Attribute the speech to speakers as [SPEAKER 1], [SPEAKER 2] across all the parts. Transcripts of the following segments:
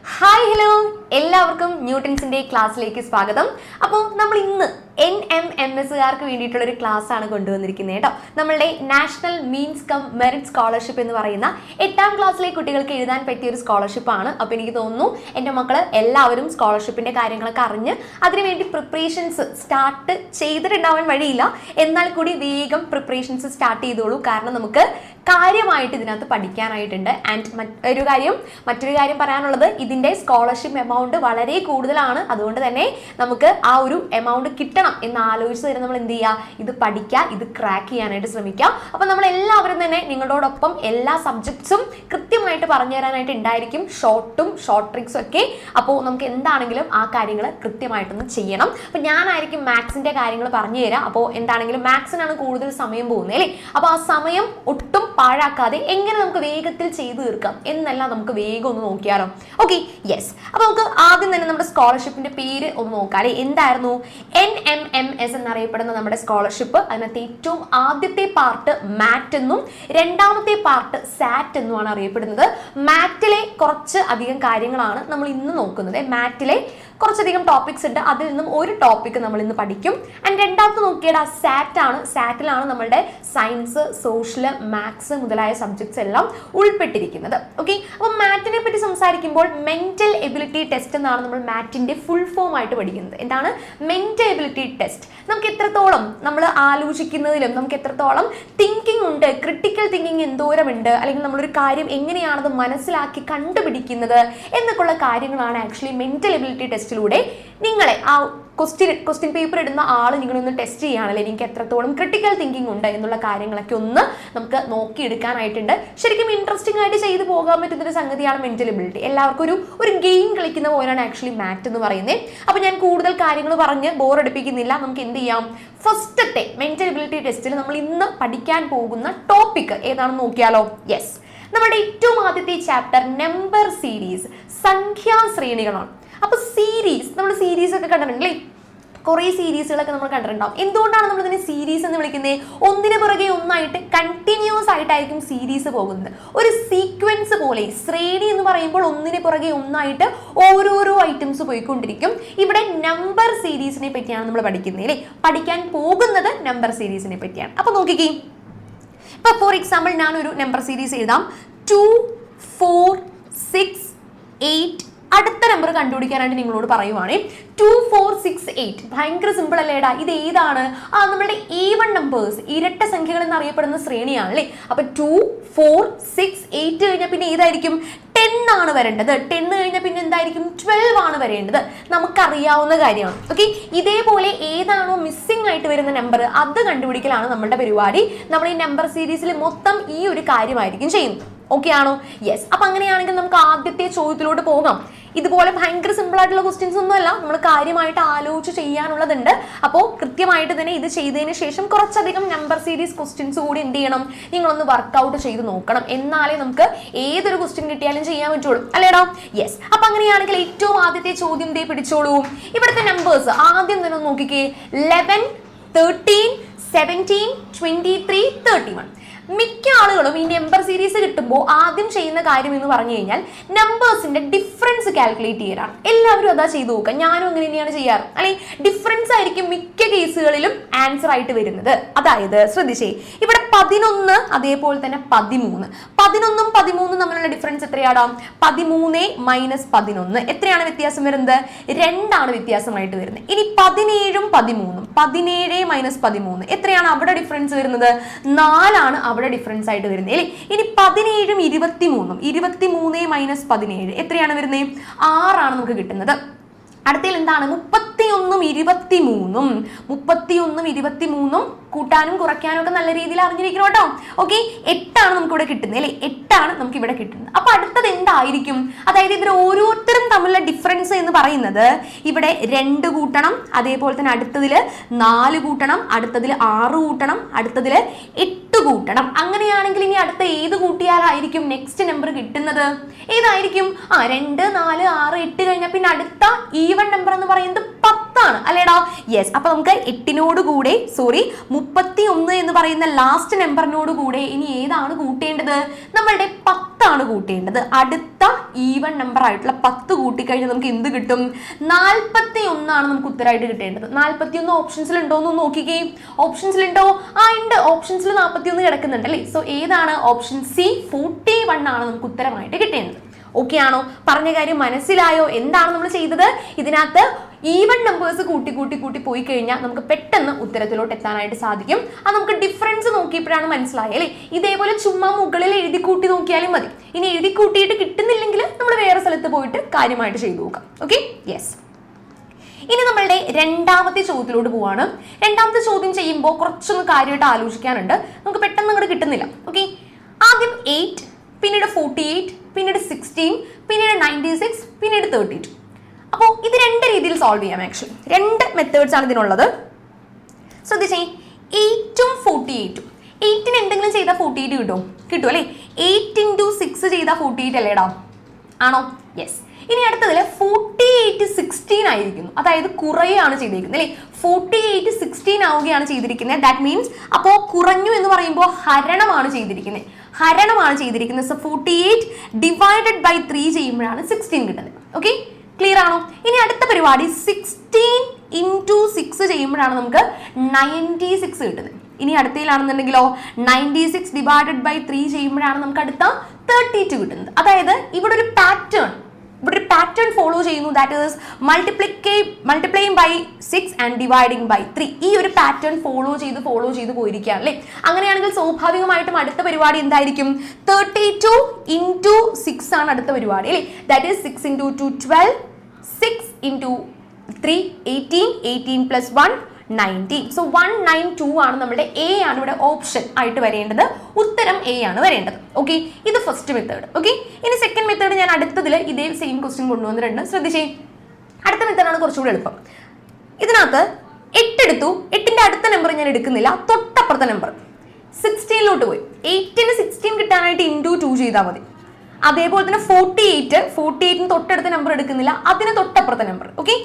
[SPEAKER 1] Hi hello എല്ലാവർക്കും ന്യൂട്ടൺസിന്റെ ക്ലാസ്സിലേക്ക് സ്വാഗതം. അപ്പോൾ നമ്മൾ ഇന്ന് NMMSകാർക്ക് വേണ്ടിയിട്ടുള്ള ഒരു ക്ലാസ് ആണ് കൊണ്ടുവന്നിരിക്കുന്നത് കേട്ടോ. നമ്മളുടെ national means come merit scholarship എന്ന് പറയുന്ന 8ാം ക്ലാസ്സിലെ കുട്ടികൾക്ക് എഴുതാൻ പറ്റിയ ഒരു സ്കോളർഷിപ്പ് ആണ്. അപ്പോൾ എനിക്ക് തോന്നുന്നു എൻ്റെ മക്കൾ എല്ലാവരും സ്കോളർഷിപ്പിന്റെ കാര്യങ്ങളൊക്കെ അറിഞ്ഞ് അതിനുവേണ്ടി പ്രിപ്പറേഷൻസ് സ്റ്റാർട്ട് ചെയ്തിട്ടുണ്ടാവാൻ വഴിയില്ല. എന്നാൽ കൂടി വേഗം പ്രിപ്പറേഷൻസ് സ്റ്റാർട്ട് ചെയ്തോളൂ. കാരണം നമുക്ക് കാര്യമായിട്ട് ഇതിനകത്ത് പഠിക്കാനായിട്ടുണ്ട്. ആൻഡ് മറ്റൊരു കാര്യം പറയാനുള്ളത്, ഇതിന്റെ സ്കോളർഷിപ്പ് എമൗണ്ട് വളരെ കൂടുതലാണ്. അതുകൊണ്ട് തന്നെ നമുക്ക് ആ ഒരു എമൗണ്ട് കിട്ടണം എന്ന് ആലോചിച്ച് തന്നെ നമ്മൾ എന്ത് ചെയ്യുക, ഇത് പഠിക്കുക, ഇത് ക്രാക്ക് ചെയ്യാനായിട്ട് ശ്രമിക്കുക. അപ്പൊ നമ്മൾ എല്ലാവരും തന്നെ നിങ്ങളോടൊപ്പം എല്ലാ സബ്ജക്ട്സും കൃത്യമായിട്ട് പറഞ്ഞു തരാനായിട്ട് ഉണ്ടായിരിക്കും, ഷോർട്ട് ട്രിക്സും ഒക്കെ. അപ്പോൾ നമുക്ക് എന്താണെങ്കിലും ആ കാര്യങ്ങൾ കൃത്യമായിട്ടൊന്ന് ചെയ്യണം. അപ്പൊ ഞാനായിരിക്കും മാത്സിന്റെ കാര്യങ്ങൾ പറഞ്ഞു തരാം. അപ്പോൾ എന്താണെങ്കിലും മാത്സിനാണ് കൂടുതൽ സമയം പോകുന്നത് അല്ലേ. അപ്പൊ ആ സമയം ഒട്ടും പാഴാക്കാതെ എങ്ങനെ നമുക്ക് വേഗത്തിൽ ചെയ്തു തീർക്കാം എന്നെല്ലാം നമുക്ക് വേഗം ഒന്ന് നോക്കിയാലോ. Okay, yes. അപ്പൊ നമുക്ക് ആദ്യം തന്നെ നമ്മുടെ സ്കോളർഷിപ്പിന്റെ പേര് ഒന്ന് നോക്കാം അല്ലെ. എന്തായിരുന്നു? NMMS എന്നറിയപ്പെടുന്ന നമ്മുടെ സ്കോളർഷിപ്പ്. അതിനകത്ത് ഏറ്റവും ആദ്യത്തെ പാർട്ട് മാറ്റ് എന്നും രണ്ടാമത്തെ പാർട്ട് സാറ്റ് എന്നുമാണ് അറിയപ്പെടുന്നത്. മാറ്റിലെ കുറച്ച് അധികം കാര്യങ്ങളാണ് നമ്മൾ ഇന്ന് നോക്കുന്നത്. മാറ്റിലെ കുറച്ചധികം ടോപ്പിക്സ് ഉണ്ട്, അതിൽ നിന്നും ഒരു ടോപ്പിക് നമ്മൾ ഇന്ന് പഠിക്കും. ആൻഡ് രണ്ടാമത്തെ നോക്കിയാൽ സാറ്റ് ആണ്. സാറ്റിലാണ് നമ്മളുടെ സയൻസ്, സോഷ്യൽ, മാത്സ് മുതലായ സബ്ജക്ട്സ് എല്ലാം ഉൾപ്പെട്ടിരിക്കുന്നത്. ഓക്കെ, അപ്പോൾ മാറ്റിനെ പറ്റി സംസാരിക്കുമ്പോൾ മെന്റൽ എബിലിറ്റി ടെസ്റ്റ് എന്നാണ് നമ്മൾ മാറ്റിന്റെ ഫുൾ ഫോം ആയിട്ട് പഠിക്കുന്നത്. എന്താണ് മെന്റൽ എബിലിറ്റി ടെസ്റ്റ്? നമുക്ക് എത്രത്തോളം നമ്മൾ ആലോചിക്കുന്നതിലും നമുക്ക് എത്രത്തോളം തിങ്കിങ് ഉണ്ട്, ക്രിട്ടിക്കൽ തിങ്കിങ് എന്തോരമുണ്ട്, അല്ലെങ്കിൽ നമ്മളൊരു കാര്യം എങ്ങനെയാണത് മനസ്സിലാക്കി കണ്ടുപിടിക്കുന്നത് എന്നൊക്കെയുള്ള കാര്യങ്ങളാണ് ആക്ച്വലി മെന്റൽ എബിലിറ്റി ടെസ്റ്റിലൂടെ നിങ്ങളെ ആ ക്വസ്റ്റ്യൻ പേപ്പർ ഇടുന്ന ആൾ നിങ്ങളൊന്ന് ടെസ്റ്റ് ചെയ്യുകയാണല്ലേ, എനിക്ക് എത്രത്തോളം ക്രിട്ടിക്കൽ തിങ്കിങ് ഉണ്ട് എന്നുള്ള കാര്യങ്ങളൊക്കെ ഒന്ന് നമുക്ക് നോക്കിയെടുക്കാനായിട്ടുണ്ട്. ശരിക്കും ഇൻട്രസ്റ്റിംഗ് ആയിട്ട് ചെയ്തു പോകാൻ പറ്റുന്ന ഒരു സംഗതിയാണ് മെന്റൽ എബിലിറ്റി. എല്ലാവർക്കും ഒരു ഗെയിം കളിക്കുന്ന പോലെയാണ് ആക്ച്വലി മാറ്റ് എന്ന് പറയുന്നത്. അപ്പൊ ഞാൻ കൂടുതൽ കാര്യങ്ങൾ പറഞ്ഞ് ബോറടിപ്പിക്കുന്നില്ല. നമുക്ക് എന്ത് ചെയ്യാം, ഫസ്റ്റത്തെ മെന്റൽ എബിലിറ്റി ടെസ്റ്റിൽ നമ്മൾ ഇന്ന് പഠിക്കാൻ പോകുന്ന ടോപ്പിക് ഏതാണെന്ന് നോക്കിയാലോ. യെസ്, നമ്മുടെ ഏറ്റവും ആദ്യത്തെ ചാപ്റ്റർ നമ്പർ സീരീസ്, സംഖ്യാശ്രേണികളാണ്. അപ്പൊ നമ്മൾ സീരീസ് ഒക്കെ കണ്ടിട്ടുണ്ടല്ലേ, കുറേ സീരീസുകളൊക്കെ നമ്മൾ കണ്ടിട്ടുണ്ടാവും. എന്തുകൊണ്ടാണ് നമ്മൾ ഇതിനെ സീരീസ് എന്ന് വിളിക്കുന്നത്? ഒന്നിനു പുറകെ ഒന്നായിട്ട് കണ്ടിന്യൂസ് ആയിട്ടായിരിക്കും സീരീസ് പോകുന്നത്. ഒരു സീക്വൻസ് പോലെ. ശ്രേണി എന്ന് പറയുമ്പോൾ ഒന്നിനു പുറകെ ഒന്നായിട്ട് ഓരോരോ ഐറ്റംസ് പോയിക്കൊണ്ടിരിക്കും. ഇവിടെ നമ്പർ സീരീസിനെ പറ്റിയാണ് നമ്മൾ പഠിക്കുന്നത് അല്ലേ. പഠിക്കാൻ പോകുന്നത് നമ്പർ സീരീസിനെ പറ്റിയാണ്. അപ്പൊ നോക്കിക്കേ, ഇപ്പൊ ഫോർ എക്സാമ്പിൾ ഞാൻ ഒരു നമ്പർ സീരീസ് എഴുതാം. 2, 4, 6, 8. അടുത്ത നമ്പർ കണ്ടുപിടിക്കാനായിട്ട് നിങ്ങളോട് പറയുവാണ്. 2, 4, 6, 8. ഭയങ്കര സിമ്പിൾ അല്ലേടാ. ഇത് ഏതാണ്? നമ്മുടെ ഈവൺ നമ്പേഴ്സ്, ഇരട്ട സംഖ്യകൾ എന്നറിയപ്പെടുന്ന ശ്രേണിയാണ് അല്ലേ. അപ്പൊ 2, 4, 6, 8 കഴിഞ്ഞാൽ പിന്നെ ഏതായിരിക്കും? 10 ആണ് വരേണ്ടത്. 10 കഴിഞ്ഞാൽ പിന്നെ എന്തായിരിക്കും? 12 ആണ് വരേണ്ടത്. നമുക്കറിയാവുന്ന കാര്യമാണ്. ഓക്കെ, ഇതേപോലെ ഏതാണോ മിസ്സിംഗ് ആയിട്ട് വരുന്ന നമ്പർ അത് കണ്ടുപിടിക്കലാണ് നമ്മുടെ പരിപാടി. നമ്മൾ ഈ നമ്പർ സീരീസിൽ മൊത്തം ഈ ഒരു കാര്യമായിരിക്കും ചെയ്യുന്നത്. ഓക്കെ ആണോ? യെസ്. അപ്പൊ അങ്ങനെയാണെങ്കിൽ നമുക്ക് ആദ്യത്തെ ചോദ്യത്തിലോട്ട് പോകാം. ഇതുപോലെ ഭയങ്കര സിമ്പിൾ ആയിട്ടുള്ള ക്വസ്റ്റ്യൻസ് ഒന്നും അല്ല, നമ്മൾ കാര്യമായിട്ട് ആലോചിച്ച് ചെയ്യാനുള്ളതുണ്ട്. അപ്പോൾ കൃത്യമായിട്ട് തന്നെ ഇത് ചെയ്തതിന് ശേഷം കുറച്ചധികം നമ്പർ സീരീസ് ക്വസ്റ്റ്യൻസ് കൂടി എന്ത് ചെയ്യണം, നിങ്ങളൊന്ന് വർക്ക്ഔട്ട് ചെയ്ത് നോക്കണം. എന്നാലേ നമുക്ക് ഏതൊരു ക്വസ്റ്റ്യൻ കിട്ടിയാലും ചെയ്യാൻ പറ്റുള്ളൂ അല്ലേടാ. യെസ്. അപ്പൊ അങ്ങനെയാണെങ്കിൽ ഏറ്റവും ആദ്യത്തെ ചോദ്യം ദേ പിടിച്ചോളൂ. ഇവിടുത്തെ നമ്പേഴ്സ് ആദ്യം തന്നെ നോക്കിക്കേ. 11, 13, 17, 23, 31. മിക്ക ആളുകളും ഈ നമ്പർ സീരീസ് കിട്ടുമ്പോൾ ആദ്യം ചെയ്യുന്ന കാര്യം എന്ന് പറഞ്ഞു കഴിഞ്ഞാൽ നമ്പേഴ്സിന്റെ ഡിഫറൻസ് കാൽക്കുലേറ്റ് ചെയ്യാനാണ്. എല്ലാവരും അതാ ചെയ്തു നോക്കുക. ഞാനും അങ്ങനെ തന്നെയാണ് ചെയ്യാറ് അല്ലെ. ഡിഫറൻസ് ആയിരിക്കും മിക്ക കേസുകളിലും ആൻസർ ആയിട്ട് വരുന്നത്. അതായത് ശ്രദ്ധിച്ചേ, ഇവിടെ 11 അതേപോലെ തന്നെ 13. 11ഉം 13ഉം തമ്മിലുള്ള ഡിഫറൻസ് എത്രയാടാ? 13 മൈനസ് 11. എത്രയാണ് വ്യത്യാസം വരുന്നത്? 2 ആണ് വ്യത്യാസമായിട്ട് വരുന്നത്. ഇനി 17ഉം 13ഉം, 17 മൈനസ് 13 എത്രയാണ് അവിടെ ഡിഫറൻസ് വരുന്നത്? 4 ആണ് അവിടെ ഡിഫറൻസ് ആയിട്ട് വരുന്നത് അല്ലേ. ഇനി 17ഉം 23ഉം, 23 മൈനസ് 17 എത്രയാണ് വരുന്നത്? 6 ആണ് നമുക്ക് കിട്ടുന്നത്. അടുത്തതിൽ എന്താണ്? 31ഉം 23ഉം, 31ഉം 23ഉം കൂട്ടാനും കുറയ്ക്കാനും ഒക്കെ നല്ല രീതിയിൽ അറിഞ്ഞിരിക്കണം കേട്ടോ. ഓക്കെ, 8 ആണ് നമുക്ക് ഇവിടെ കിട്ടുന്നത് അല്ലേ. 8 ആണ് നമുക്ക് ഇവിടെ കിട്ടുന്നത്. അപ്പൊ അടുത്തത് എന്തായിരിക്കും? അതായത് ഇവർ ഓരോരുത്തരും തമ്മിലുള്ള ഡിഫറൻസ് എന്ന് പറയുന്നത് ഇവിടെ 2 കൂട്ടണം, അതേപോലെ തന്നെ അടുത്തതിൽ 4 കൂട്ടണം, അടുത്തതിൽ 6 കൂട്ടണം, അടുത്തതിൽ 8 കൂട്ടണം. അങ്ങനെയാണെങ്കിൽ ഇനി അടുത്ത ഏത് കൂട്ടിയാലായിരിക്കും നെക്സ്റ്റ് നമ്പർ കിട്ടുന്നത്? ഏതായിരിക്കും? 2, 4, 6, 8 കഴിഞ്ഞാൽ പിന്നെ അടുത്ത ഈവൺ നമ്പർ എന്ന് പറയുന്നത് 10 ആണ് അല്ലേടാ. യെസ്. അപ്പൊ നമുക്ക് 8നോട് കൂടെ 31 എന്ന് പറയുന്ന ലാസ്റ്റ് നമ്പറിനോട് കൂടെ ഇനി ഏതാണ് കൂട്ടേണ്ടത്? നമ്മളുടെ 10 ആണ് 10 കൂട്ടേണ്ടത്. അടുത്ത ഈവൻ നമ്പർ ആയിട്ടുള്ള 10 കൂട്ടിക്കഴിഞ്ഞാൽ നമുക്ക് എന്ത് കിട്ടും? 41 നമുക്ക് ഉത്തരമായിട്ട് കിട്ടേണ്ടത്. 41 ഓപ്ഷൻസിൽ ഉണ്ടോ എന്ന് നോക്കിക്കേ. ഓപ്ഷൻസിലുണ്ടോ? ഉണ്ട്, ഓപ്ഷൻസിൽ 41 കിടക്കുന്നുണ്ട് അല്ലേ. സോ ഏതാണ്? ഓപ്ഷൻ സി 41 ആണ് നമുക്ക് ഉത്തരമായിട്ട് കിട്ടേണ്ടത്. ഓക്കെ ആണോ? പറഞ്ഞ കാര്യം മനസ്സിലായോ? എന്താണ് നമ്മൾ ചെയ്തത്? ഇതിനകത്ത് ഈവൻ നമ്പേഴ്സ് കൂട്ടി കൂട്ടി കൂട്ടി പോയി കഴിഞ്ഞാൽ നമുക്ക് പെട്ടെന്ന് ഉത്തരത്തിലോട്ട് എത്താനായിട്ട് സാധിക്കും. അത് നമുക്ക് ഡിഫറൻസ് നോക്കിയപ്പോഴാണ് മനസ്സിലായത് അല്ലേ. ഇതേപോലെ ചുമ്മാ മുകളിൽ എഴുതി കൂട്ടി നോക്കിയാലും മതി. ഇനി എഴുതി കൂട്ടിയിട്ട് കിട്ടുന്നില്ലെങ്കിൽ നമ്മൾ വേറെ സ്ഥലത്ത് പോയിട്ട് കാര്യമായിട്ട് ചെയ്തു നോക്കാം. Okay, yes. ഇനി നമ്മളുടെ രണ്ടാമത്തെ ചോദ്യത്തിലോട്ട് പോവാണ്. രണ്ടാമത്തെ ചോദ്യം ചെയ്യുമ്പോൾ കുറച്ചൊന്ന് കാര്യമായിട്ട് ആലോചിക്കാനുണ്ട്. നമുക്ക് പെട്ടെന്ന് അങ്ങോട്ട് കിട്ടുന്നില്ല. ഓക്കെ, ആദ്യം 8, പിന്നീട് 48, പിന്നീട് 16, പിന്നീട് 96, പിന്നീട് 32. അപ്പോൾ ഇത് 2 രീതിയിൽ സോൾവ് ചെയ്യാം. ആക്ച്വലി 2 മെത്തേഡ്സ് ആണ് ഇതിനുള്ളത്. ശ്രദ്ധിച്ചേ, 8ഉം 48ഉം. 8ന് എന്തെങ്കിലും ചെയ്താൽ 48 കിട്ടും അല്ലേ. 8 × 6 ചെയ്താൽ 48 അല്ലേടാ? ആണോ? യെസ്. ഇനി അടുത്തതിൽ 48 16 ആയിരിക്കുന്നു. അതായത് കുറയാണ് ചെയ്തിരിക്കുന്നത് അല്ലേ. 48 16 ആവുകയാണ് ചെയ്തിരിക്കുന്നത്. ദാറ്റ് മീൻസ് അപ്പോൾ കുറഞ്ഞു എന്ന് പറയുമ്പോൾ ഹരണമാണ് ചെയ്തിരിക്കുന്നത്. സോ 48 ഡിവൈഡഡ് ബൈ 3 ചെയ്യുമ്പോഴാണ് 16 കിട്ടുന്നത്. ഓക്കെ, ക്ലിയർ ആണോ? ഇനി അടുത്ത പരിപാടി 16 × 6 ചെയ്യുമ്പോഴാണ് നമുക്ക് 96 കിട്ടുന്നത്. ഇനി അടുത്തയിലാണെന്നുണ്ടെങ്കിലോ 96 ഡിവൈഡഡ് ബൈ 3 ചെയ്യുമ്പോഴാണ് നമുക്ക് അടുത്ത 32 കിട്ടുന്നത്. അതായത് ഇവിടെ ഒരു പാറ്റേൺ ഫോളോ ചെയ്യുന്നു. That is multiplying by 6 and dividing by 3. ഈ ഒരു പാറ്റേൺ ഫോളോ ചെയ്ത് പോയിരിക്കുകയാണ് അല്ലേ. അങ്ങനെയാണെങ്കിൽ സ്വാഭാവികമായിട്ടും അടുത്ത പരിപാടി എന്തായിരിക്കും? 32 × 6 ആണ് അടുത്ത പരിപാടി അല്ലേ. That is 6 × 2 12, 6 × 3 18, 18 + 1 19. സോ 192 ആണ് നമ്മുടെ എ ആണ് ഇവിടെ ഓപ്ഷൻ ആയിട്ട് വരേണ്ടത്. ഉത്തരം എ ആണ് വരേണ്ടത്. ഓക്കെ, ഇത് ഫസ്റ്റ് മെത്തേഡ്. ഓക്കെ, ഇനി സെക്കൻഡ് മെത്തേഡ് ഞാൻ അടുത്തതിൽ ഇതേ സെയിം ക്വസ്റ്റ്യൻ കൊണ്ടുവന്നിട്ടുണ്ട്. ശ്രദ്ധിച്ചേ, അടുത്ത മെത്തേഡാണ് കുറച്ചുകൂടി എളുപ്പം. ഇതിനകത്ത് 8 എടുത്തു. 8ന്റെ അടുത്ത നമ്പർ ഞാൻ എടുക്കുന്നില്ല, തൊട്ടപ്പുറത്തെ നമ്പർ 16ലോട്ട് പോയി. 8ന് 16 കിട്ടാനായിട്ട് × 2 ചെയ്താൽ മതി. അതേപോലെ തന്നെ 48ന് തൊട്ടടുത്ത നമ്പർ എടുക്കുന്നില്ല, അതിന് തൊട്ടപ്പുറത്തെ നമ്പർ. ഓക്കെ,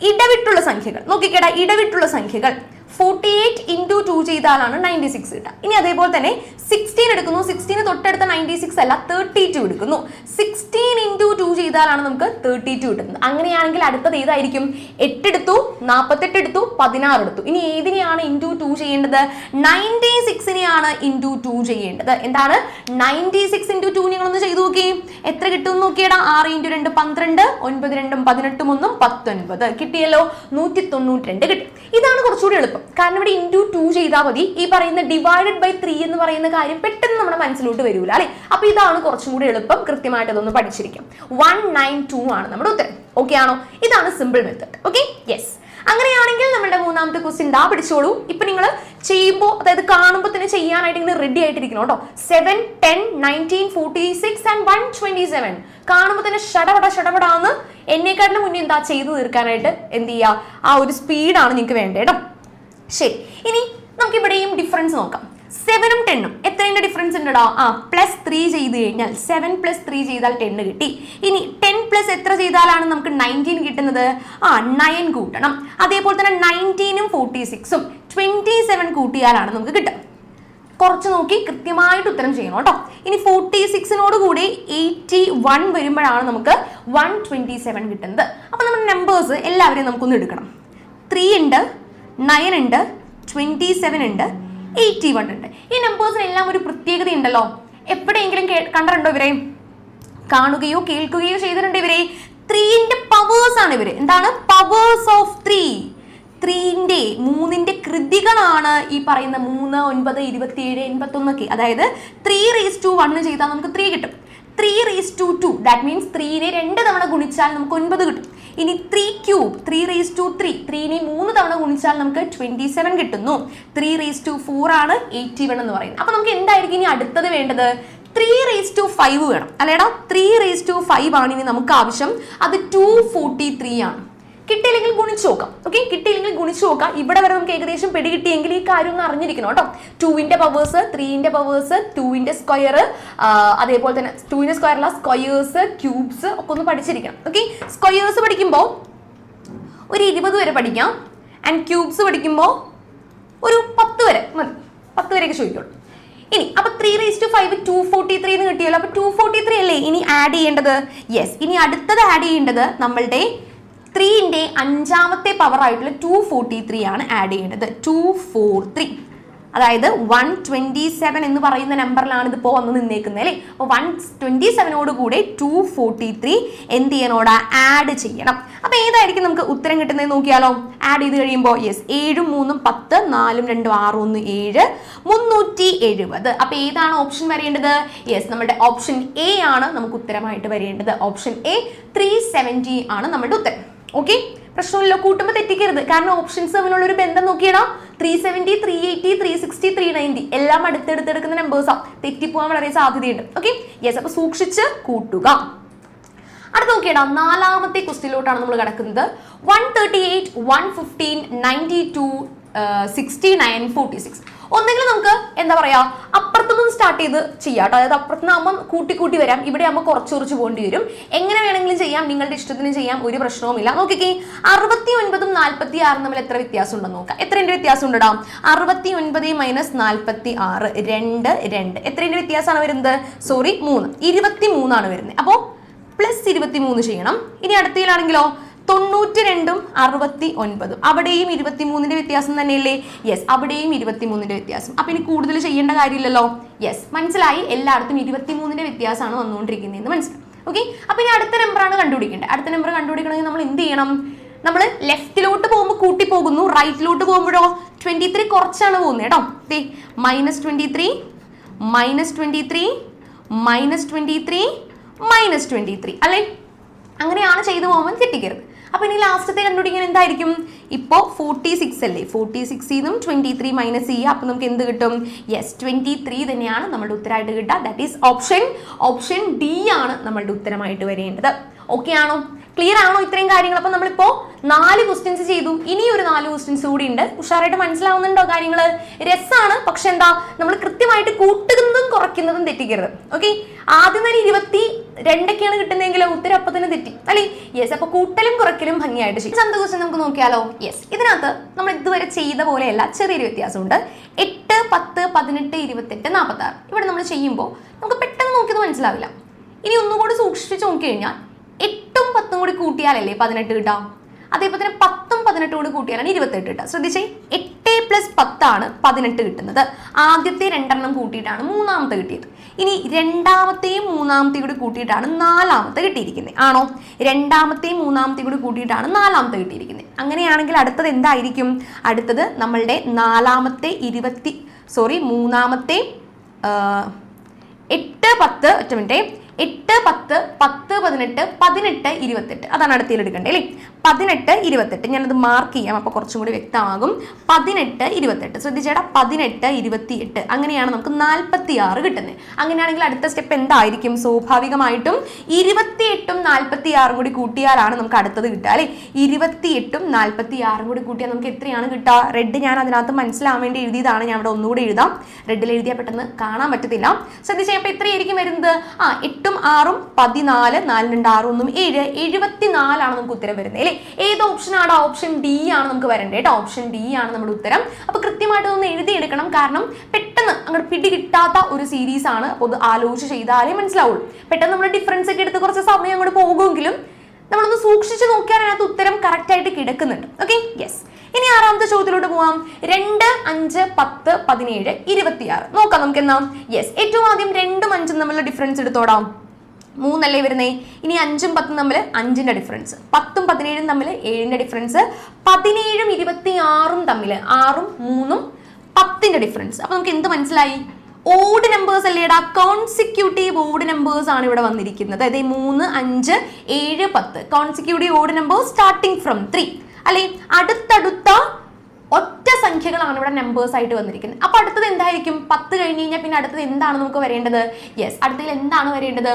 [SPEAKER 1] ഇടവിട്ടുള്ള സംഖ്യകൾ നോക്കിക്കേടാ. ഇടവിട്ടുള്ള സംഖ്യകൾ 48 × 2 ചെയ്താലാണ് 96 കിട്ടുക. ഇനി അതേപോലെ തന്നെ 16 എടുക്കുന്നു. 16 തൊട്ടടുത്ത 96 അല്ല, 32 എടുക്കുന്നു. 16 × 2 ചെയ്താലാണ് നമുക്ക് 32 കിട്ടുന്നത്. അങ്ങനെയാണെങ്കിൽ അടുത്തത് ഏതായിരിക്കും? 8 എടുത്തു, 48 എടുത്തു, 16 എടുത്തു. ഇനി ഏതിനെയാണ് × 2 ചെയ്യേണ്ടത്? 96നെയാണ് × 2 ചെയ്യേണ്ടത്. എന്താണ് 96 × 2? നിങ്ങളൊന്ന് ചെയ്തു നോക്കി, എത്ര കിട്ടും നോക്കിയടാ. 6 × 2 12, 9 2 18 1 19 കിട്ടിയല്ലോ. 192 കിട്ടും. ഇതാണ് കുറച്ചുകൂടി എളുപ്പം. കാരണം ഇവിടെ × 2 ചെയ്താൽ മതി. ഈ പറയുന്ന ഡിവൈഡഡ് ബൈ 3 എന്ന് പറയുന്ന കാര്യം പെട്ടെന്ന് നമ്മുടെ മനസ്സിലോട്ട് വരൂല അല്ലെ. അപ്പൊ ഇതാണ് കുറച്ചും കൂടി എളുപ്പം. കൃത്യമായിട്ട് അതൊന്ന് പഠിച്ചിരിക്കാം. 192 ആണ് നമ്മുടെ ഉത്തരം. ഓക്കെ ആണോ? ഇതാണ് സിമ്പിൾ മെത്തേഡ്. Okay, yes. അങ്ങനെയാണെങ്കിൽ നമ്മുടെ മൂന്നാമത്തെ ക്വസ്റ്റ്യൻ ദാ പിടിച്ചോളൂ. ഇപ്പൊ നിങ്ങൾ ചെയ്യുമ്പോൾ, അതായത് കാണുമ്പോൾ തന്നെ ചെയ്യാനായിട്ട് ഇങ്ങനെ റെഡി ആയിട്ടിരിക്കണം കേട്ടോ. 7 10 19 46 and 127 കാണുമ്പോൾ തന്നെ ഷടപടാന്ന് എന്നെക്കാട്ടിലും മുന്നേ എന്താ ചെയ്തു തീർക്കാനായിട്ട് എന്ത് ചെയ്യുക, ആ ഒരു സ്പീഡാണ് നിങ്ങൾക്ക് വേണ്ടത് കേട്ടോ. ശരി, ഇനി നമുക്ക് ഇവിടെയും ഡിഫറൻസ് നോക്കാം. 7ഉം 10ഉം എത്രയുടെ ഡിഫറൻസ് ഉണ്ടോ? +3 ചെയ്ത് കഴിഞ്ഞാൽ 7 + 3 ചെയ്താൽ 10 കിട്ടി. ഇനി 10 + എത്ര ചെയ്താലാണ് നമുക്ക് 19 കിട്ടുന്നത്? 9 കൂട്ടണം. അതേപോലെ തന്നെ 19ഉം 46ഉം 27 കൂട്ടിയാലാണ് നമുക്ക് കിട്ടുക. കുറച്ച് നോക്കി കൃത്യമായിട്ട് ഉത്തരം ചെയ്യണം കേട്ടോ. ഇനി 46നോട് കൂടി 81 വരുമ്പോഴാണ് നമുക്ക് 127 കിട്ടുന്നത്. അപ്പൊ നമ്മുടെ നമ്പേഴ്സ് എല്ലാവരെയും നമുക്കൊന്ന് എടുക്കണം. 3 ഉണ്ട്, 9 ഉണ്ട്, 27 ഉണ്ട്, 81 ഉണ്ട്. ഈ നമ്പേഴ്സിനെല്ലാം ഒരു പ്രത്യേകത ഉണ്ടല്ലോ. എപ്പോഴെങ്കിലും കണ്ടിട്ടുണ്ടോ ഇവരെ? കാണുകയോ കേൾക്കുകയോ ചെയ്തിട്ടുണ്ടോ ഇവരെ? 3ന്റെ പവേഴ്സ് ആണ് ഇവര്. എന്താണ്? Powers of 3. 3ന്റെ കൃതികളാണ് ഈ പറയുന്ന 3 9 27 81 ഒക്കെ. അതായത് 3⁻1 ചെയ്താൽ നമുക്ക് 3 കിട്ടും. 3⁻2 ദാറ്റ് മീൻസ് 3നെ 2 തവണ ഗുണിച്ചാൽ നമുക്ക് 9 കിട്ടും. ഇനി 3³ 3⁻3 3നെ 3 തവണ ഗുണിച്ചാൽ നമുക്ക് 27 കിട്ടുന്നു. 3⁻4 ആണ് 81 എന്ന് പറയുന്നത്. അപ്പൊ നമുക്ക് എന്തായിരിക്കും ഇനി അടുത്തത് വേണ്ടത്? 3⁻5 വേണം അല്ലേടാ. 3⁻5 ആണ് ഇനി നമുക്ക് ആവശ്യം. അത് 243 ആണ്. കിട്ടിയില്ലെങ്കിൽ ഗുണിച്ചു നോക്കാം. ഓക്കെ, കിട്ടിയില്ലെങ്കിൽ ഗുണിച്ചു നോക്കാം. ഇവിടെ വരെ നമുക്ക് ഏകദേശം പിടി കിട്ടിയെങ്കിൽ ഈ കാര്യം ഒന്ന് അറിഞ്ഞിരിക്കണം കേട്ടോ. 2ന്റെ പവേഴ്സ്, 3ന്റെ പവേഴ്സ്, 2ന്റെ സ്ക്വയർ, അതേപോലെ തന്നെ 2ന്റെ സ്ക്വയറുള്ള സ്ക്വയേഴ്സ്, ക്യൂബ്സ് ഒക്കെ ഒന്ന് പഠിച്ചിരിക്കണം. ഓക്കെ, സ്ക്വയേഴ്സ് പഠിക്കുമ്പോൾ ഒരു 20 വരെ പഠിക്കാം. ആൻഡ് ക്യൂബ്സ് പഠിക്കുമ്പോൾ ഒരു 10 വരെ മതി. 10 വരെയൊക്കെ ചോദിക്കുള്ളൂ. ഇനി അപ്പൊ 3⁻5 243 എന്ന് കിട്ടിയല്ലോ. അപ്പൊ 243 ആഡ് ചെയ്യേണ്ടത്? യെസ്, ഇനി അടുത്തത് ആഡ് ചെയ്യേണ്ടത് നമ്മളുടെ 3ന്റെ 5ാമത്തെ പവർ ആയിട്ടുള്ള 243 ആണ് ആഡ് ചെയ്യേണ്ടത്. 243, അതായത് 127 എന്ന് പറയുന്ന നമ്പറിലാണ് ഇതിപ്പോൾ വന്ന് നിന്നേക്കുന്നത് അല്ലേ. അപ്പോൾ 127 കൂടെ 243 എന്ത് ചെയ്യണോടാ? ആഡ് ചെയ്യണം. അപ്പോൾ ഏതായിരിക്കും നമുക്ക് ഉത്തരം കിട്ടുന്നത് നോക്കിയാലോ? ആഡ് ചെയ്ത് കഴിയുമ്പോൾ യെസ്, 7 3 10, 4 2 6 1 7, 370. അപ്പോൾ ഏതാണ് ഓപ്ഷൻ വരേണ്ടത്? യെസ്, നമ്മുടെ ഓപ്ഷൻ എ ആണ് നമുക്ക് ഉത്തരമായിട്ട് വരേണ്ടത്. ഓപ്ഷൻ എ 370 ആണ് നമ്മുടെ ഉത്തരം. ഓക്കെ, പ്രശ്നമില്ലല്ലോ, കൂട്ടുമ്പോൾ തെറ്റിക്കരുത്. കാരണം ഓപ്ഷൻസ് തമ്മിലുള്ള ഒരു ബന്ധം നോക്കിയടാ. 370, 380, 360, 390 എല്ലാം അടുത്തെടുക്കുന്ന നമ്പേഴ്സാണ്. തെറ്റിപ്പോവാൻ വളരെ സാധ്യതയുണ്ട്. ഓക്കെ, യെസ്, അപ്പൊ സൂക്ഷിച്ച് കൂട്ടുക. അടുത്ത് നോക്കിയടാ, 4ാമത്തെ ക്വസ്റ്റ്യനിലോട്ടാണ് നമ്മൾ കിടക്കുന്നത്. 138, 115, 92, 69, 46. ഒന്നെങ്കിലും നമുക്ക് എന്താ പറയാ, അപ്പുറത്തുനിന്ന് സ്റ്റാർട്ട് ചെയ്ത് ചെയ്യാം കേട്ടോ. അതായത് അപ്പുറത്തുനിന്നാകുമ്പോൾ കൂട്ടി വരാം, ഇവിടെ ആകുമ്പോൾ കുറച്ച് പോകേണ്ടി വരും. എങ്ങനെ വേണമെങ്കിലും ചെയ്യാം, നിങ്ങളുടെ ഇഷ്ടത്തിന് ചെയ്യാം, ഒരു പ്രശ്നവുമില്ല. നോക്കിക്കേ, 69ഉം 46ഉം തമ്മിൽ എത്ര വ്യത്യാസം ഉണ്ടെന്ന് നോക്കാം. എത്രേന്റെ വ്യത്യാസം ഉണ്ടടാ? 69 മൈനസ് 46, 2 2. എത്രേന്റെ വ്യത്യാസമാണ് വരുന്നത്? സോറി, 3. 23 ആണ് വരുന്നത്. അപ്പോൾ പ്ലസ് 23 ചെയ്യണം. ഇനി അടുത്തയിലാണെങ്കിലോ 92ഉം 69ഉം, അവിടെയും 23ന്റെ വ്യത്യാസം തന്നെയല്ലേ? യെസ്, അവിടെയും 23ന്റെ വ്യത്യാസം. അപ്പൊ ഇനി കൂടുതൽ ചെയ്യേണ്ട കാര്യമില്ലല്ലോ. യെസ്, മനസ്സിലായി, എല്ലായിടത്തും 23ന്റെ വ്യത്യാസമാണ് വന്നുകൊണ്ടിരിക്കുന്നതെന്ന് മനസ്സിലായി. ഓക്കെ, അപ്പൊ ഇനി അടുത്ത നമ്പറാണ് കണ്ടുപിടിക്കേണ്ടത്. അടുത്ത നമ്പർ കണ്ടുപിടിക്കണമെങ്കിൽ നമ്മൾ എന്ത് ചെയ്യണം? നമ്മൾ ലെഫ്റ്റിലോട്ട് പോകുമ്പോൾ കൂട്ടി പോകുന്നു, റൈറ്റിലോട്ട് പോകുമ്പോഴോ 23 കുറച്ചാണ് പോകുന്നത് കേട്ടോ. -23, -23, -23, -23 അല്ലേ? അങ്ങനെയാണ് ചെയ്തു പോകുമ്പോൾ തെറ്റിക്കരുത്. അപ്പൊ ഇനി ലാസ്റ്റത്തെ കണ്ടുപിടിക്കാൻ എന്തായിരിക്കും? ഇപ്പോ 46 അല്ലേ, 46ന്നും 23 മൈനസ് ചെയ്യുക. അപ്പൊ നമുക്ക് എന്ത് കിട്ടും? യെസ്, 23 തന്നെയാണ് നമ്മുടെ ഉത്തരമായിട്ട് കിട്ടുക. ദാറ്റ് ഈസ് ഓപ്ഷൻ ഡി ആണ് നമ്മളുടെ ഉത്തരമായിട്ട് വരേണ്ടത്. ഓക്കെ ആണോ? ക്ലിയർ ആണോ ഇത്രയും കാര്യങ്ങൾ? അപ്പൊ നമ്മളിപ്പോ 4 ക്വസ്റ്റ്യൻസ് ചെയ്തു, ഇനി ഒരു 4 ക്വസ്റ്റ്യൻസ് കൂടി ഉണ്ട്. ഉഷാറായിട്ട് മനസ്സിലാവുന്നുണ്ടോ കാര്യങ്ങള്? രസാണ്, പക്ഷെ എന്താ, നമ്മൾ കൃത്യമായിട്ട് കൂട്ടുന്നതും കുറയ്ക്കുന്നതും തെറ്റിക്കരുത്. ഓക്കെ, ആദ്യം തന്നെ 22 കിട്ടുന്നതെങ്കിലും ഉത്തരം അപ്പൊ തന്നെ തെറ്റി അല്ലേ? യെസ്, അപ്പൊ കൂട്ടലും കുറയ്ക്കലും ഭംഗിയായിട്ട് ചെയ്യും. അടുത്ത ക്വസ്റ്റ്യൻ നമുക്ക് നോക്കിയാലോ? യെസ്, ഇതിനകത്ത് നമ്മൾ ഇതുവരെ ചെയ്ത പോലെയല്ല, ചെറിയൊരു വ്യത്യാസമുണ്ട്. 8 10 18 28 46. ഇവിടെ നമ്മൾ ചെയ്യുമ്പോൾ നമുക്ക് പെട്ടെന്ന് നോക്കിയത് മനസ്സിലാവില്ല. ഇനി ഒന്നുകൂടി സൂക്ഷിച്ച് നോക്കി കഴിഞ്ഞാൽ 8ഉം 10ഉം കൂടി കൂട്ടിയാലല്ലേ 18 കിട്ടാം. അതേപോലെ തന്നെ 10ഉം 18ഉം കൂടി കൂട്ടിയാലാണ് 28 കിട്ടുക. ശ്രദ്ധിച്ചേ, 8 + 10 ആണ് 18 കിട്ടുന്നത്. ആദ്യത്തെ 2 കൂട്ടിയിട്ടാണ് 3ാമത്തെ കിട്ടിയത്. ഇനി 2ാമത്തെയും 3ാമത്തെയും കൂടി കൂട്ടിയിട്ടാണ് 4ാമത്തെ കിട്ടിയിരിക്കുന്നത്. ആണോ? 2ാമത്തെയും 3ാമത്തെയും കൂടി കൂട്ടിയിട്ടാണ് 4ാമത്തെ കിട്ടിയിരിക്കുന്നത്. അങ്ങനെയാണെങ്കിൽ അടുത്തത് എന്തായിരിക്കും? അടുത്തത് നമ്മളുടെ 3ാമത്തെ 8 10 ഒറ്റ മിനിറ്റ്, 8 10 10 18 18 28 അതാണ് അടുത്തതിൽ എടുക്കേണ്ടത് അല്ലേ? 18 28 ഞാനത് മാർക്ക് ചെയ്യാം, അപ്പോൾ കുറച്ചും കൂടി വ്യക്തമാകും. 18 28 ശ്രദ്ധിച്ചേട്ടാ, 18 28 അങ്ങനെയാണ് നമുക്ക് 46 കിട്ടുന്നത്. അങ്ങനെയാണെങ്കിൽ അടുത്ത സ്റ്റെപ്പ് എന്തായിരിക്കും? സ്വാഭാവികമായിട്ടും 28ഉം 46ഉം കൂടി കൂട്ടിയാലാണ് നമുക്ക് അടുത്തത് കിട്ടുക അല്ലേ? 28ഉം 46ഉം കൂടി കൂട്ടിയാൽ നമുക്ക് എത്രയാണ് കിട്ടുക? റെഡ് ഞാൻ അതിനകത്ത് മനസ്സിലാവാൻ വേണ്ടി എഴുതിയതാണ്, ഞാൻ ഇവിടെ ഒന്നുകൂടി എഴുതാം. റെഡിൽ എഴുതിയാൽ പെട്ടെന്ന് കാണാൻ പറ്റത്തില്ല. ശ്രദ്ധിച്ചേ, അപ്പോൾ എത്രയായിരിക്കും വരുന്നത്? 8ഉം 6ഉം 14, 4 2 6 1 7, 74 ആണ് നമുക്ക് ഉത്തരം വരുന്നത് അല്ലേ? ഏത് ഓപ്ഷൻ ആണ്? ഓപ്ഷൻ ഡി ആണ് നമുക്ക് വരേണ്ടത് കേട്ടോ. ഓപ്ഷൻ ഡി ആണ് നമ്മുടെ ഉത്തരം. അപ്പൊ കൃത്യമായിട്ട് ഒന്ന് എഴുതിയെടുക്കണം, കാരണം പെട്ടെന്ന് അങ്ങോട്ട് പിടി കിട്ടാത്ത ഒരു സീരീസ് ആണ്. അപ്പോൾ അത് ആലോചിച്ച് ചെയ്താലേ മനസ്സിലാവുള്ളൂ. പെട്ടെന്ന് നമ്മൾ ഡിഫറൻസ് ഒക്കെ എടുത്ത് കുറച്ച് സമയം അങ്ങോട്ട് പോകുമെങ്കിലും നമ്മളൊന്ന് സൂക്ഷിച്ച് നോക്കിയാൽ അതിനകത്ത് ഉത്തരം കറക്റ്റ് ആയിട്ട് കിടക്കുന്നുണ്ട്. Okay, yes. ഇനി 6ാമത്തെ ചോദ്യത്തിലോട്ട് പോവാം. 2 5 10 17 26 നോക്കാം നമുക്ക് എന്നാ. യെസ്, ഏറ്റവും ആദ്യം 2ഉം 5ഉം തമ്മിലുള്ള ഡിഫറൻസ് എടുത്തോടാം. 3 അല്ലേ വരുന്നേ. ഇനി 5ഉം 10ഉം തമ്മിൽ 5ന്റെ ഡിഫറൻസ്, 10ഉം 17ഉം തമ്മിൽ 7ന്റെ ഡിഫറൻസ്, 17ഉം 26ഉം തമ്മിൽ 6ഉം 3ഉം 10ന്റെ ഡിഫറൻസ്. അപ്പൊ നമുക്ക് എന്ത് മനസ്സിലായി? ഓഡ് നമ്പേഴ്സ് അല്ലേടാ, കോൺസിക്യൂട്ടീവ് ഓഡ് നമ്പേഴ്സ് ആണ് ഇവിടെ വന്നിരിക്കുന്നത്. അതായത് 3 5 7 10 consecutive odd numbers starting from 3 അല്ലെ? അടുത്തടുത്ത ഒറ്റ സംഖ്യകളാണ് ഇവിടെ നമ്പേഴ്സ് ആയിട്ട് വന്നിരിക്കുന്നത്. അപ്പൊ അടുത്തത് എന്തായിരിക്കും? 10 കഴിഞ്ഞ് കഴിഞ്ഞാൽ പിന്നെ അടുത്തത് എന്താണ് നമുക്ക് വരേണ്ടത്? യെസ്, അടുത്തതിൽ എന്താണ് വരേണ്ടത്?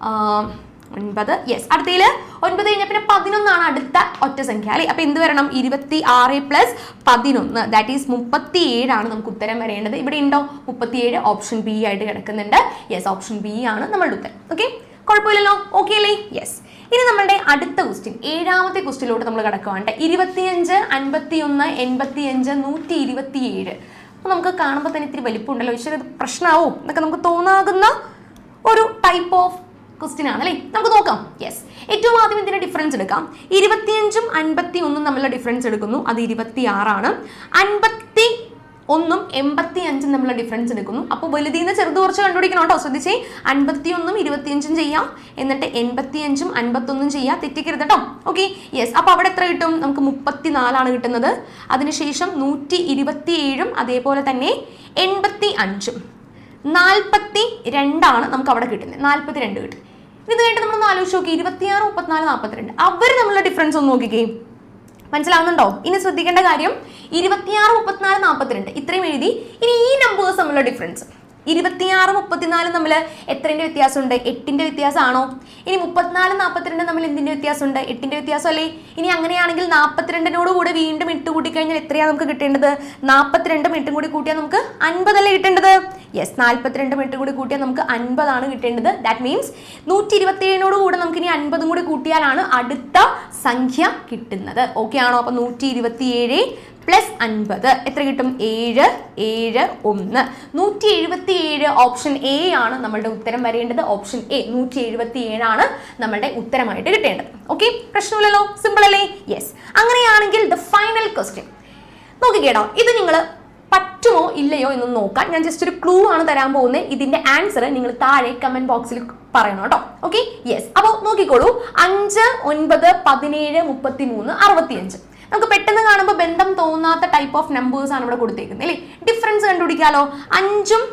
[SPEAKER 1] 9. യെസ്, അടുത്തതിൽ 9 കഴിഞ്ഞാൽ പിന്നെ 11 ആണ് അടുത്ത ഒറ്റ സംഖ്യ അല്ലെ? അപ്പൊ എന്ത് വരണം? 26 + 11 ദാറ്റ് ഈസ് 37 ആണ് നമുക്ക് ഉത്തരം വരേണ്ടത്. ഇവിടെ ഉണ്ടോ 37? ഓപ്ഷൻ ബി ആയിട്ട് കിടക്കുന്നുണ്ട്. യെസ്, ഓപ്ഷൻ ബി ആണ് നമ്മളുടെ ഉത്തരം. ഓക്കെ, കുഴപ്പമില്ലല്ലോ. ഓക്കെ അല്ലേ? യെസ്. ഇനി നമ്മളുടെ അടുത്ത ക്വസ്റ്റ്യൻ 7ാമത്തെ ക്വസ്റ്റ്യനിലോട്ട് നമ്മൾ കിടക്കുവാണ്ട്. 25 51 85 127. അപ്പൊ നമുക്ക് കാണുമ്പോൾ തന്നെ ഇത്തിരി വലിപ്പമുണ്ടല്ലോ, പക്ഷേ ഇത് പ്രശ്നമാവും എന്നൊക്കെ നമുക്ക് തോന്നാകുന്ന ഒരു ടൈപ്പ് ഓഫ് ക്വസ്റ്റ്യൻ ആണ് അല്ലേ, നമുക്ക് നോക്കാം. യെസ്, ഏറ്റവും ആദ്യം ഇതിന്റെ ഡിഫറൻസ് എടുക്കാം. 25ഉം 51 തമ്മിലുള്ള ഡിഫറൻസ് എടുക്കുന്നു, അത് 26 ആണ്. 51ഉം 85ഉം തമ്മിലുള്ള ഡിഫറൻസ് എടുക്കുന്നു. അപ്പോൾ വലുതിന്ന് ചെറുത് കുറച്ച് കണ്ടുപിടിക്കണം കേട്ടോ, ശ്രദ്ധിച്ചേ. 51ഉം 25ഉം ചെയ്യാം, എന്നിട്ട് 85ഉം 51ഉം ചെയ്യാം, തെറ്റിക്കരുത് കേട്ടോ. Okay, yes. അപ്പോൾ അവിടെ എത്ര കിട്ടും? നമുക്ക് 34 കിട്ടുന്നത്. അതിനുശേഷം 127ഉം അതേപോലെ തന്നെ 85ഉം 42 നമുക്ക് അവിടെ കിട്ടുന്നത്. 42 കിട്ടും. ഇത് കഴിഞ്ഞിട്ട് നമ്മളൊന്ന് ആലോചിച്ച് നോക്കി, 26, 34, 42 അവർ തമ്മിലുള്ള ഡിഫറൻസ് ഒന്ന് നോക്കിക്കേ. മനസ്സിലാവുന്നുണ്ടോ? ഇനി ശ്രദ്ധിക്കേണ്ട കാര്യം 26, 34, 42 ഇത്രയും എഴുതി. ഇനി ഈ നമ്പേഴ്സ് തമ്മിലുള്ള ഡിഫറൻസ് 26, 34 തമ്മിൽ എത്രന്റെ വ്യത്യാസമുണ്ട്? 8ന്റെ വ്യത്യാസമാണോ? ഇനി 34, 42 തമ്മിൽ എന്തിന്റെ വ്യത്യാസമുണ്ട്? 8ന്റെ വ്യത്യാസം അല്ലേ? ഇനി അങ്ങനെയാണെങ്കിൽ 42നോട് കൂടെ വീണ്ടും 8 കൂട്ടി കഴിഞ്ഞാൽ എത്രയാണ് നമുക്ക് കിട്ടേണ്ടത്? 42 8 കൂടി കൂട്ടിയാൽ നമുക്ക് 50 അല്ലേ കിട്ടേണ്ടത്? യെസ്, 42 8 കൂടി കൂട്ടിയാൽ നമുക്ക് 50 ആണ് കിട്ടേണ്ടത്. ദാറ്റ് മീൻസ് 127നോട് കൂടെ നമുക്ക് ഇനി 50 കൂടി കൂട്ടിയാലാണ് അടുത്ത സംഖ്യ കിട്ടുന്നത്. ഓക്കെ ആണോ? അപ്പൊ 127 പ്ലസ് 50 എത്ര കിട്ടും? 7, 7, 1. 177 ഓപ്ഷൻ എ ആണ് നമ്മളുടെ ഉത്തരം വരേണ്ടത്. ഓപ്ഷൻ എ 177 ആണ് നമ്മളുടെ ഉത്തരമായിട്ട് കിട്ടേണ്ടത്. ഓക്കെ, പ്രശ്നമില്ലല്ലോ, സിമ്പിൾ അല്ലേ? യെസ്. അങ്ങനെയാണെങ്കിൽ ദ ഫൈനൽ ക്വസ്റ്റ്യൻ നോക്കിക്കേട്ടോ. ഇത് നിങ്ങൾ പറ്റുമോ ഇല്ലയോ എന്ന് നോക്കാൻ ഞാൻ ജസ്റ്റ് ഒരു ക്ലൂ ആണ് തരാൻ പോകുന്നത്. ഇതിന്റെ ആൻസർ നിങ്ങൾ താഴെ കമന്റ് ബോക്സിൽ പറയണം കേട്ടോ. Okay, yes. അപ്പോൾ നോക്കിക്കോളൂ, 5, 9, 17, 33, 65. നമുക്ക് പെട്ടെന്ന് കാണുമ്പോൾ ബന്ധം തോന്നാത്ത ടൈപ്പ് ഓഫ് നമ്പേഴ്സ് ആണ് ഇവിടെ കൊടുത്തേക്കുന്നത് അല്ലേ. ഡിഫറൻസ് കണ്ടുപിടിക്കാലോ. 5ഉം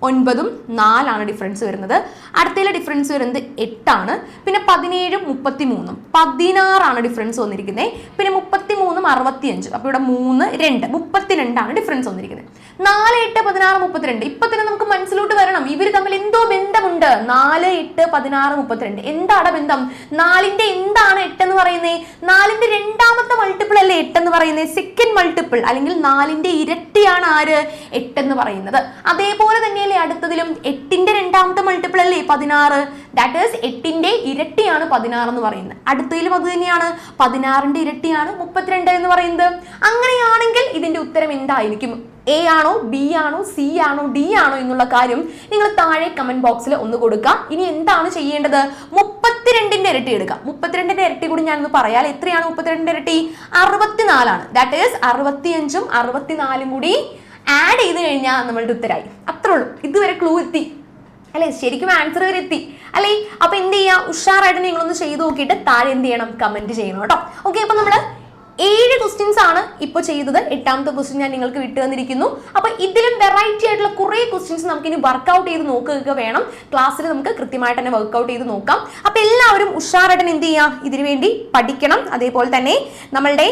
[SPEAKER 1] 9ഉം 4 ഡിഫറൻസ് വരുന്നത്. അടുത്തതിലെ ഡിഫറൻസ് വരുന്നത് 8 പിന്നെ 17ഉം 33ഉം 16 ഡിഫറൻസ് വന്നിരിക്കുന്നത്. പിന്നെ 33ഉം 65. അപ്പോൾ ഇവിടെ 3, 2, 32 ഡിഫറൻസ് വന്നിരിക്കുന്നത്. 4, 8, 16, 32. ഇപ്പൊ തന്നെ നമുക്ക് മനസ്സിലോട്ട് വരണം ഇവർ തമ്മിൽ എന്തോ ബന്ധമുണ്ട്. 4, 8, 16, 32 എന്താണ് ബന്ധം? 4ന്റെ എന്താണ് 8 എന്ന് പറയുന്നത്? 4ന്റെ രണ്ടാമത്തെ മൾട്ടിപ്പിൾ അല്ലേ 8 എന്ന് പറയുന്നത്? സെക്കൻഡ് മൾട്ടിപ്പിൾ അല്ലെങ്കിൽ 4ന്റെ ഇരട്ടിയാണ് ആര്? 8 എന്ന് പറയുന്നത്. അതേപോലെ തന്നെയല്ലേ അടുത്തതിലും 8ന്റെ രണ്ടാമത്തെ മൾട്ടിപ്പിൾ അല്ലേ 16. ദാറ്റ് ഈസ് 8ന്റെ ഇരട്ടിയാണ് 16 എന്ന് പറയുന്നത്. അടുത്തതിലും അത് തന്നെയാണ്, 16ന്റെ ഇരട്ടിയാണ് 32 എന്ന് പറയുന്നത്. അങ്ങനെയാണെങ്കിൽ ഇതിന്റെ ഉത്തരം എന്തായിരിക്കും? എ ആണോ, ബി ആണോ, സി ആണോ, ഡി ആണോ എന്നുള്ള കാര്യം നിങ്ങൾ താഴെ കമന്റ് ബോക്സിൽ ഒന്ന് കൊടുക്കുക. ഇനി എന്താണ് ചെയ്യേണ്ടത്? 32ന്റെ ഇരട്ടി എടുക്കുക. 32ന്റെ ഇരട്ടി കൂടി ഞാനൊന്ന് പറയാം. എത്രയാണ് 32ന്റെ ഇരട്ടി? 64. ദാറ്റ് ഈസ് 65ഉം 64ഉം കൂടി ആഡ് ചെയ്ത് കഴിഞ്ഞാൽ നമ്മളുടെ ഉത്തരമായി. അത്രേ ഉള്ളൂ. ഇതുവരെ ക്ലൂ എത്തി അല്ലെ, ശരിക്കും ആൻസർ വരെ എത്തി അല്ലേ. അപ്പൊ എന്ത് ചെയ്യാ, ഉഷാറായിട്ട് നിങ്ങളൊന്ന് ചെയ്ത് നോക്കിയിട്ട് താഴെ എന്ത് ചെയ്യണം? കമന്റ് ചെയ്യണം കേട്ടോ. ഓക്കെ, അപ്പൊ നമ്മള് 7 ക്വസ്റ്റ്യൻസ് ആണ് ഇപ്പൊ ചെയ്തത്. 8ാമത്തെ ക്വസ്റ്റ്യൻ ഞാൻ നിങ്ങൾക്ക് വിട്ടു തന്നിരിക്കുന്നു. അപ്പൊ ഇതിലും വെറൈറ്റി ആയിട്ടുള്ള കുറെ ക്വസ്റ്റ്യൻസ് നമുക്ക് ഇനി വർക്ക്ഔട്ട് ചെയ്ത് നോക്കുക വേണം. ക്ലാസ്സിൽ നമുക്ക് കൃത്യമായിട്ട് തന്നെ വർക്ക്ഔട്ട് ചെയ്ത് നോക്കാം. അപ്പൊ എല്ലാവരും ഉഷാറായിട്ട് എന്ത് ചെയ്യാം, ഇതിനു വേണ്ടി പഠിക്കണം. അതേപോലെ തന്നെ നമ്മളുടെ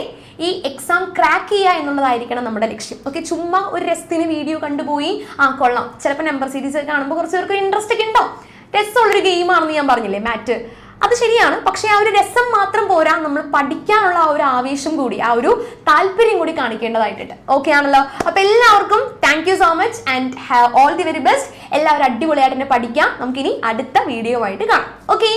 [SPEAKER 1] ഈ എക്സാം ക്രാക്ക് ചെയ്യുക എന്നുള്ളതായിരിക്കണം നമ്മുടെ ലക്ഷ്യം. ഓക്കെ, ചുമ്മാ ഒരു രസത്തിന് വീഡിയോ കണ്ടുപോയി കൊള്ളാം, ചിലപ്പോൾ നമ്പർ സീരീസ് ഒക്കെ കാണുമ്പോൾ കുറച്ച് പേർക്ക് ഇൻട്രസ്റ്റ് ഒക്കെ ഉണ്ടാവും. രസമുള്ളൊരു ഗെയിമാണെന്ന് ഞാൻ പറഞ്ഞില്ലേ മാറ്റ്, അത് ശരിയാണ്. പക്ഷെ ആ ഒരു രസം മാത്രം പോരാ, നമ്മൾ പഠിക്കാനുള്ള ആ ഒരു ആവേശം കൂടി, ആ ഒരു താല്പര്യം കൂടി കാണിക്കേണ്ടതായിട്ടുണ്ട്. ഓക്കെ ആണല്ലോ. അപ്പൊ എല്ലാവർക്കും thank you so much and have all the very best. എല്ലാവരും അടിപൊളിയായിട്ട് തന്നെ പഠിക്കാം. നമുക്കിനി അടുത്ത വീഡിയോ ആയിട്ട് കാണാം. ഓക്കെ.